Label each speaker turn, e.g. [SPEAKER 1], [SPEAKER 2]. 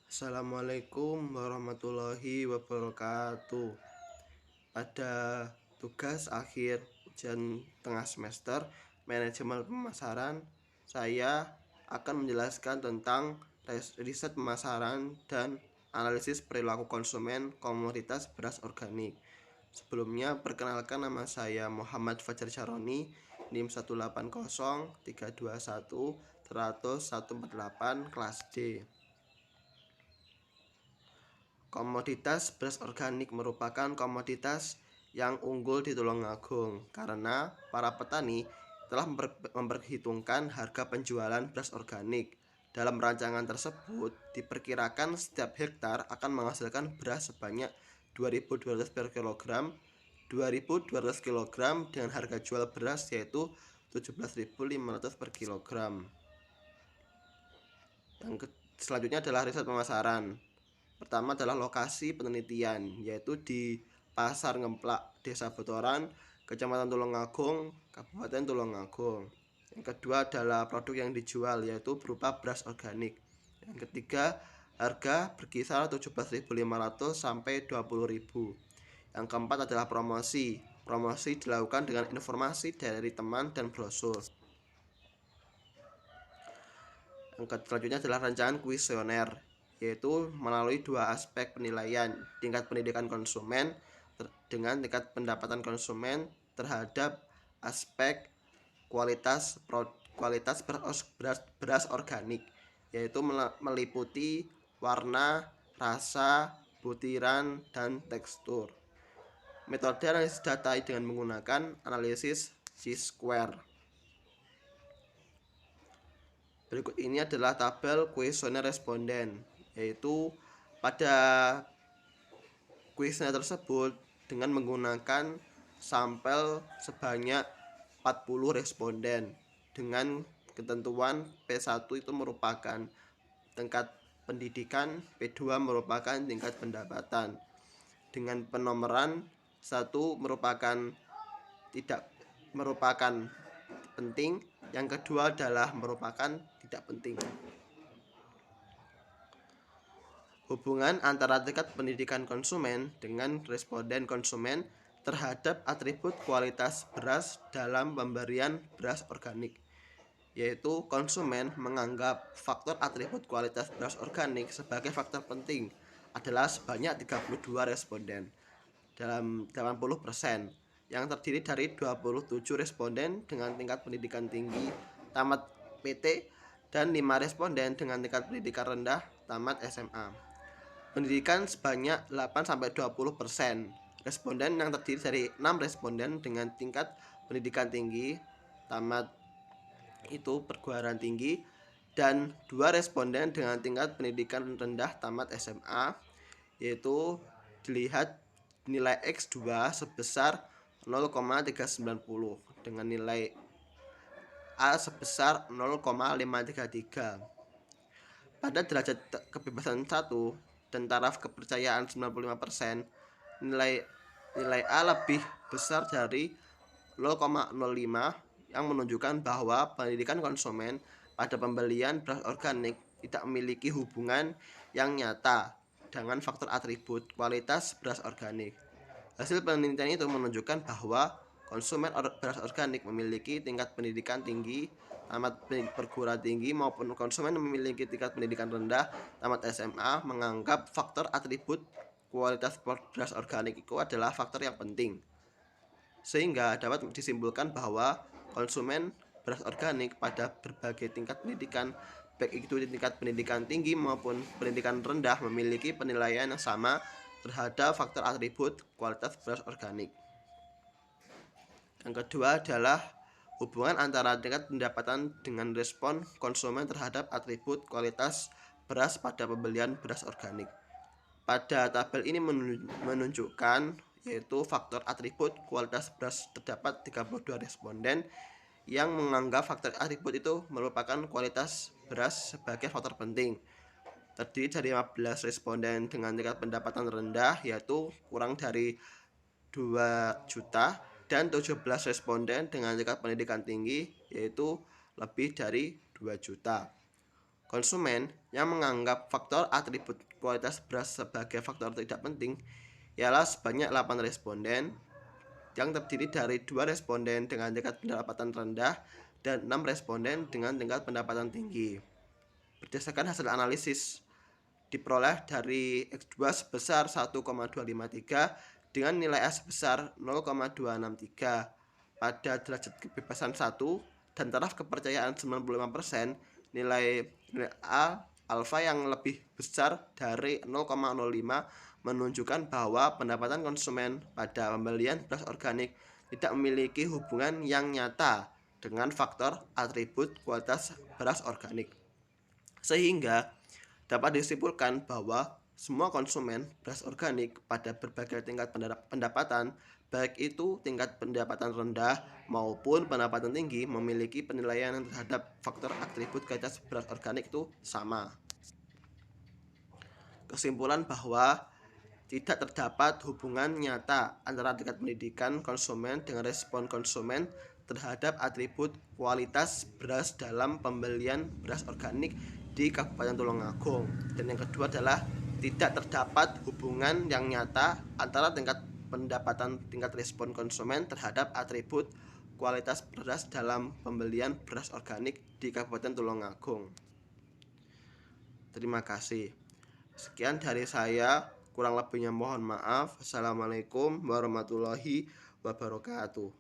[SPEAKER 1] Assalamualaikum warahmatullahi wabarakatuh. Pada tugas akhir ujian tengah semester manajemen pemasaran, saya akan menjelaskan tentang riset pemasaran dan analisis perilaku konsumen komoditas beras organik. Sebelumnya, perkenalkan, nama saya Muhammad Fajar Syaroni, NIM 1803211000148 kelas D. Komoditas beras organik merupakan komoditas yang unggul di Tulungagung karena para petani telah memperhitungkan harga penjualan beras organik. Dalam rancangan tersebut, diperkirakan setiap hektar akan menghasilkan beras sebanyak 2.200 per kilogram, 2.200 kilogram dengan harga jual beras yaitu 17.500 per kilogram. Selanjutnya adalah riset pemasaran. Pertama adalah lokasi penelitian, yaitu di Pasar Ngemplak, Desa Botoran, Kecamatan Tulungagung, Kabupaten Tulungagung. Yang kedua adalah produk yang dijual, yaitu berupa beras organik. Yang ketiga, harga berkisar 17.500 sampai 20.000. Yang keempat adalah promosi. Promosi dilakukan dengan informasi dari teman dan brosur. Yang selanjutnya adalah rancangan kuesioner, yaitu melalui dua aspek penilaian, tingkat pendidikan konsumen dengan tingkat pendapatan konsumen terhadap aspek kualitas beras organik, yaitu meliputi warna, rasa, butiran, dan tekstur. Metode analisis data dengan menggunakan analisis chi-square. Berikut ini adalah tabel kuesioner responden, yaitu pada kuesioner tersebut dengan menggunakan sampel sebanyak 40 responden dengan ketentuan P1 itu merupakan tingkat pendidikan, P2 merupakan tingkat pendapatan. Dengan penomoran 1 tidak merupakan penting, yang kedua adalah merupakan tidak penting. Hubungan antara tingkat pendidikan konsumen dengan responden konsumen terhadap atribut kualitas beras dalam pemberian beras organik, yaitu konsumen menganggap faktor atribut kualitas beras organik sebagai faktor penting adalah sebanyak 32 responden dalam 80%, yang terdiri dari 27 responden dengan tingkat pendidikan tinggi tamat PT dan 5 responden dengan tingkat pendidikan rendah tamat SMA. Pendidikan sebanyak 8-20%. Responden yang terdiri dari 6 responden dengan tingkat pendidikan tinggi tamat itu perguruan tinggi dan 2 responden dengan tingkat pendidikan rendah tamat SMA, yaitu dilihat nilai X2 sebesar 0,390 dengan nilai A sebesar 0,533. Pada derajat kebebasan 1 dan taraf kepercayaan 95%, nilai A lebih besar dari 0,05 yang menunjukkan bahwa pendidikan konsumen pada pembelian beras organik tidak memiliki hubungan yang nyata dengan faktor atribut kualitas beras organik. Hasil penelitian itu menunjukkan bahwa konsumen beras organik memiliki tingkat pendidikan tinggi tamat perguruan tinggi maupun konsumen memiliki tingkat pendidikan rendah tamat SMA menganggap faktor atribut kualitas beras organik itu adalah faktor yang penting, sehingga dapat disimpulkan bahwa konsumen beras organik pada berbagai tingkat pendidikan, baik itu di tingkat pendidikan tinggi maupun pendidikan rendah, memiliki penilaian yang sama terhadap faktor atribut kualitas beras organik. Yang kedua adalah hubungan antara tingkat pendapatan dengan respon konsumen terhadap atribut kualitas beras pada pembelian beras organik. Pada tabel ini menunjukkan yaitu faktor atribut kualitas beras terdapat 32 responden yang menganggap faktor atribut itu merupakan kualitas beras sebagai faktor penting. Terdiri dari 15 responden dengan tingkat pendapatan rendah yaitu kurang dari 2 juta dan 17 responden dengan tingkat pendidikan tinggi yaitu lebih dari 2 juta. Konsumen yang menganggap faktor atribut kualitas beras sebagai faktor tidak penting ialah sebanyak 8 responden yang terdiri dari 2 responden dengan tingkat pendapatan rendah dan 6 responden dengan tingkat pendapatan tinggi. Berdasarkan hasil analisis diperoleh dari X2 sebesar 1,253 dengan nilai A sebesar 0,263 pada derajat kebebasan 1 dan taraf kepercayaan 95%, nilai A alfa yang lebih besar dari 0,05 menunjukkan bahwa pendapatan konsumen pada pembelian beras organik tidak memiliki hubungan yang nyata dengan faktor atribut kualitas beras organik. Sehingga dapat disimpulkan bahwa semua konsumen beras organik pada berbagai tingkat pendapatan, baik itu tingkat pendapatan rendah maupun pendapatan tinggi, memiliki penilaian terhadap faktor atribut kualitas beras organik itu sama. Kesimpulan bahwa tidak terdapat hubungan nyata antara tingkat pendidikan konsumen dengan respon konsumen terhadap atribut kualitas beras dalam pembelian beras organik di Kabupaten Tulungagung. Dan yang kedua adalah tidak terdapat hubungan yang nyata antara tingkat pendapatan tingkat respon konsumen terhadap atribut kualitas beras dalam pembelian beras organik di Kabupaten Tulungagung. Terima kasih. Sekian dari saya, kurang lebihnya mohon maaf. Assalamualaikum warahmatullahi wabarakatuh.